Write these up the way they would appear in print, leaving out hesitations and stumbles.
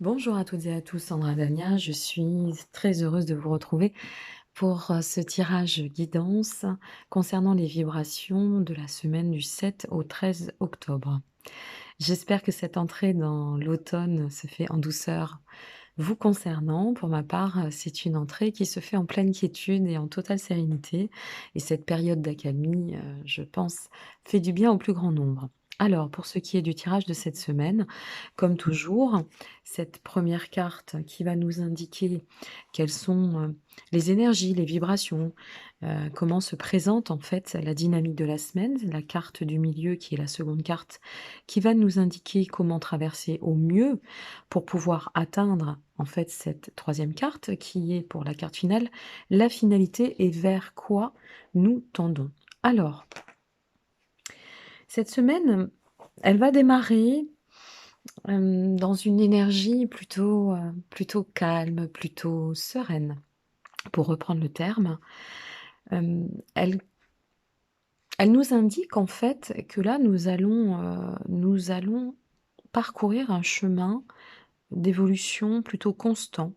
Bonjour à toutes et à tous, Sandra Dania. Je suis très heureuse de vous retrouver pour ce tirage guidance concernant les vibrations de la semaine du 7 au 13 octobre. J'espère que cette entrée dans l'automne se fait en douceur. Vous concernant, pour ma part, c'est une entrée qui se fait en pleine quiétude et en totale sérénité. Et cette période d'accalmie, je pense, fait du bien au plus grand nombre. Alors, pour ce qui est du tirage de cette semaine, comme toujours, cette première carte qui va nous indiquer quelles sont les énergies, les vibrations, comment se présente en fait la dynamique de la semaine, la carte du milieu qui est la seconde carte, qui va nous indiquer comment traverser au mieux pour pouvoir atteindre en fait cette troisième carte qui est pour la carte finale, la finalité et vers quoi nous tendons. Alors, cette semaine, elle va démarrer dans une énergie plutôt calme, plutôt sereine, pour reprendre le terme. Hem, elle elle nous indique en fait que là nous allons parcourir un chemin d'évolution plutôt constant,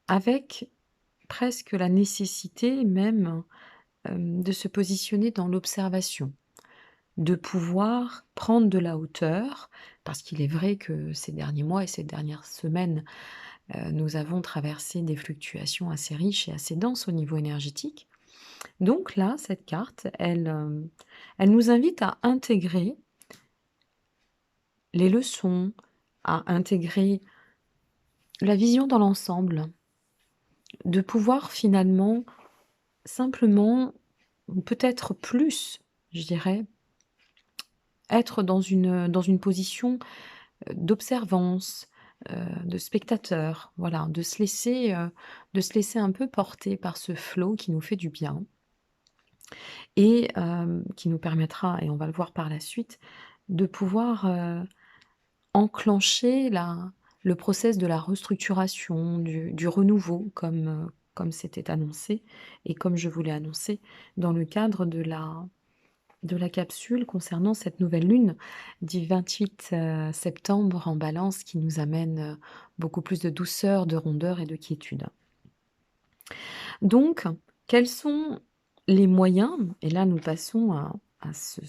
avec presque la nécessité même, de se positionner dans l'observation, de pouvoir prendre de la hauteur, parce qu'il est vrai que ces derniers mois et ces dernières semaines, nous avons traversé des fluctuations assez riches et assez denses au niveau énergétique. Donc là, cette carte, elle nous invite à intégrer les leçons, à intégrer la vision dans l'ensemble, de pouvoir finalement simplement, ou peut-être plus, je dirais, être dans une position, d'observance, de spectateur, voilà, de se laisser un peu porter par ce flot qui nous fait du bien et qui nous permettra, et on va le voir par la suite, de pouvoir, enclencher le process de la restructuration, du renouveau comme c'était annoncé et comme je vous l'ai annoncé dans le cadre de la capsule concernant cette nouvelle lune du 28, septembre en Balance qui nous amène, beaucoup plus de douceur, de rondeur et de quiétude. Donc, quels sont les moyens et là nous passons à ce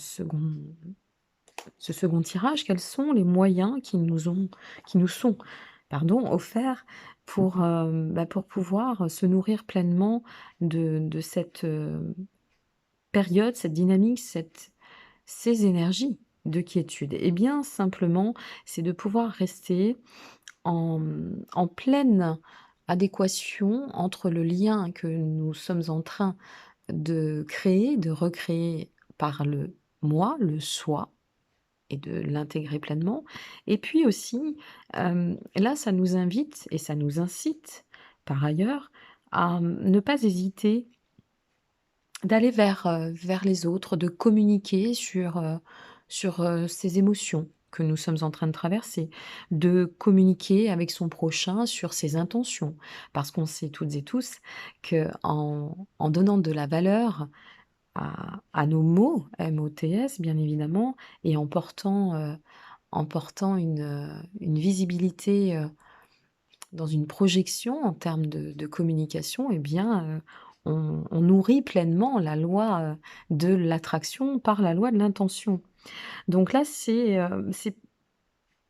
second tirage, quels sont les moyens qui nous sont, pardon, offerts pour pouvoir se nourrir pleinement de cette, période, cette dynamique, ces énergies de quiétude? Eh bien, simplement, c'est de pouvoir rester en pleine adéquation entre le lien que nous sommes en train de créer, de recréer par le moi, le soi, et de l'intégrer pleinement. Et puis aussi, là, ça nous invite et ça nous incite, par ailleurs, à ne pas hésiter d'aller vers les autres, de communiquer sur ces émotions que nous sommes en train de traverser, de communiquer avec son prochain sur ses intentions. Parce qu'on sait toutes et tous qu'en donnant de la valeur à nos mots, MOTS bien évidemment, et en portant une visibilité, dans une projection en termes de communication, eh bien, on nourrit pleinement la loi, de l'attraction par la loi de l'intention. Donc là, c'est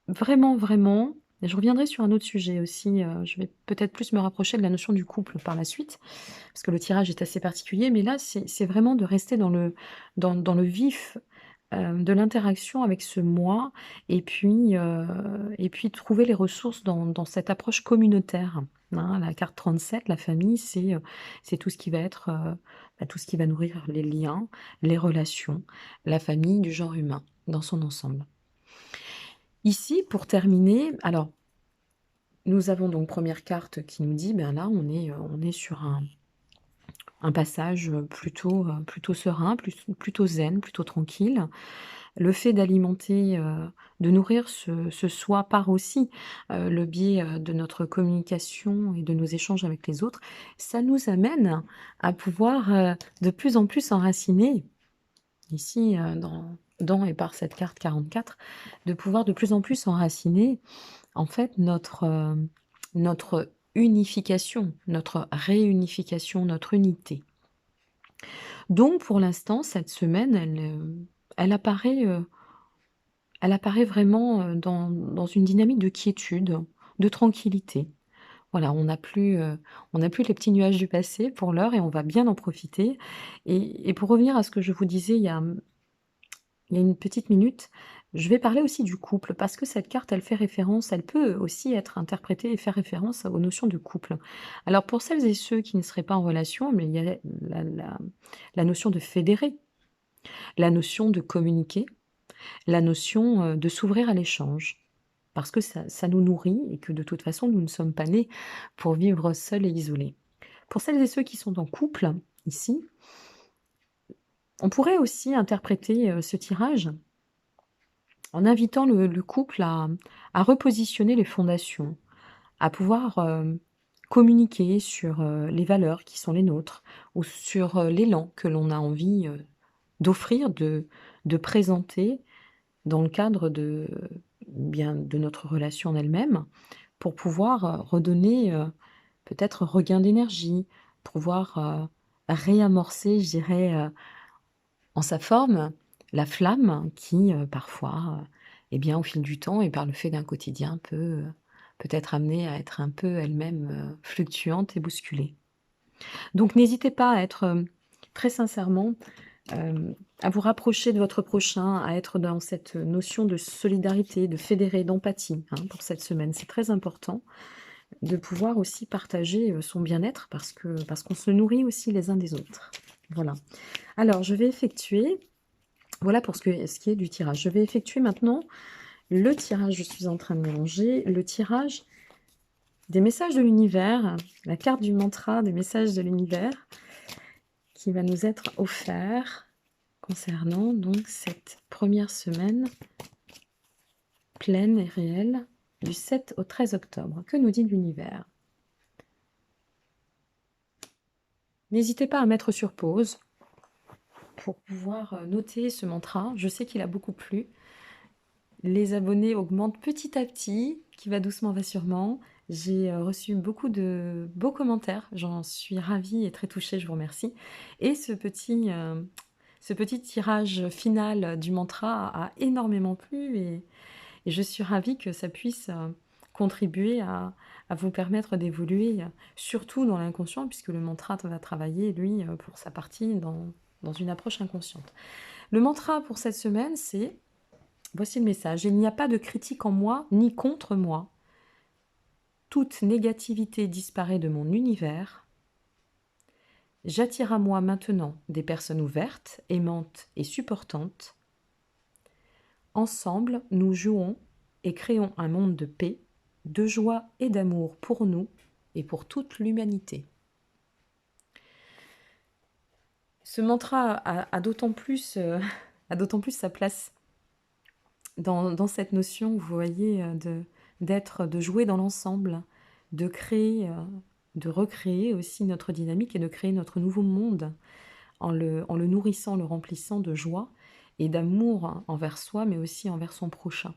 vraiment, vraiment, et je reviendrai sur un autre sujet aussi, je vais peut-être plus me rapprocher de la notion du couple par la suite, parce que le tirage est assez particulier, mais là, c'est vraiment de rester dans le vif, de l'interaction avec ce moi et puis trouver les ressources dans cette approche communautaire, hein. La carte 37, la famille, c'est tout ce qui va être, tout ce qui va nourrir les liens, les relations, la famille du genre humain dans son ensemble. Ici, pour terminer, alors nous avons donc première carte qui nous dit, ben là, on est sur un passage, plutôt serein, plutôt zen, plutôt tranquille. Le fait d'alimenter, de nourrir ce soi par aussi, le biais, de notre communication et de nos échanges avec les autres. Ça nous amène à pouvoir, de plus en plus s'enraciner ici, dans et par cette carte 44, de pouvoir de plus en plus enraciner, en fait, notre unification, notre réunification, notre unité. Donc pour l'instant, cette semaine, elle apparaît, elle apparaît vraiment, dans une dynamique de quiétude, de tranquillité. Voilà, on n'a plus les petits nuages du passé pour l'heure et on va bien en profiter et pour revenir à ce que je vous disais il y a une petite minute, je vais parler aussi du couple parce que cette carte, elle fait référence, elle peut aussi être interprétée et faire référence aux notions de couple. Alors pour celles et ceux qui ne seraient pas en relation, mais il y a la notion de fédérer, la notion de communiquer, la notion, de s'ouvrir à l'échange. Parce que ça nous nourrit et que de toute façon, nous ne sommes pas nés pour vivre seuls et isolés. Pour celles et ceux qui sont en couple, ici, on pourrait aussi interpréter, ce tirage en invitant le couple à repositionner les fondations, à pouvoir, communiquer sur, les valeurs qui sont les nôtres ou sur, l'élan que l'on a envie, d'offrir, de présenter dans le cadre de, bien, de notre relation en elle-même, pour pouvoir, redonner, peut-être regain d'énergie, pouvoir, réamorcer, je dirais, en sa forme, la flamme qui, parfois, eh bien, au fil du temps et par le fait d'un quotidien peut être amenée à être un peu elle-même, fluctuante et bousculée. Donc n'hésitez pas à être, très sincèrement, à vous rapprocher de votre prochain, à être dans cette notion de solidarité, de fédérer, d'empathie, hein, pour cette semaine. C'est très important de pouvoir aussi partager, son bien-être parce qu'on se nourrit aussi les uns des autres. Voilà. Alors je vais effectuer voilà pour ce qui est du tirage. Je vais effectuer maintenant le tirage, je suis en train de mélanger, le tirage des messages de l'univers, la carte du mantra des messages de l'univers qui va nous être offert concernant donc cette première semaine pleine et réelle du 7 au 13 octobre. Que nous dit l'univers? N'hésitez pas à mettre sur pause pour pouvoir noter ce mantra. Je sais qu'il a beaucoup plu. Les abonnés augmentent petit à petit, qui va doucement va sûrement. J'ai reçu beaucoup de beaux commentaires, j'en suis ravie et très touchée, je vous remercie. Et ce petit tirage final du mantra a énormément plu et je suis ravie que ça puisse contribuer à vous permettre d'évoluer, surtout dans l'inconscient, puisque le mantra va travailler, lui, pour sa partie, dans une approche inconsciente. Le mantra pour cette semaine, c'est... Voici le message. Il n'y a pas de critique en moi ni contre moi. Toute négativité disparaît de mon univers. J'attire à moi maintenant des personnes ouvertes, aimantes et supportantes. Ensemble, nous jouons et créons un monde de paix, de joie et d'amour pour nous et pour toute l'humanité. Ce mantra a d'autant plus, a d'autant plus sa place dans cette notion, vous voyez, de jouer dans l'ensemble, de créer, de recréer aussi notre dynamique et de créer notre nouveau monde en le nourrissant, le remplissant de joie et d'amour envers soi, mais aussi envers son prochain.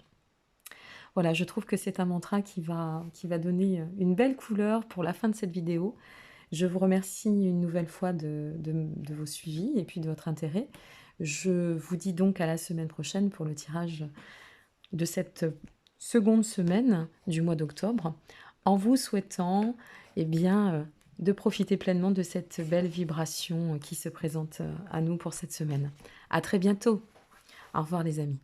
Voilà, je trouve que c'est un mantra qui va donner une belle couleur pour la fin de cette vidéo. Je vous remercie une nouvelle fois de vos suivis et puis de votre intérêt. Je vous dis donc à la semaine prochaine pour le tirage de cette seconde semaine du mois d'octobre, en vous souhaitant eh bien, de profiter pleinement de cette belle vibration qui se présente à nous pour cette semaine. À très bientôt. Au revoir les amis.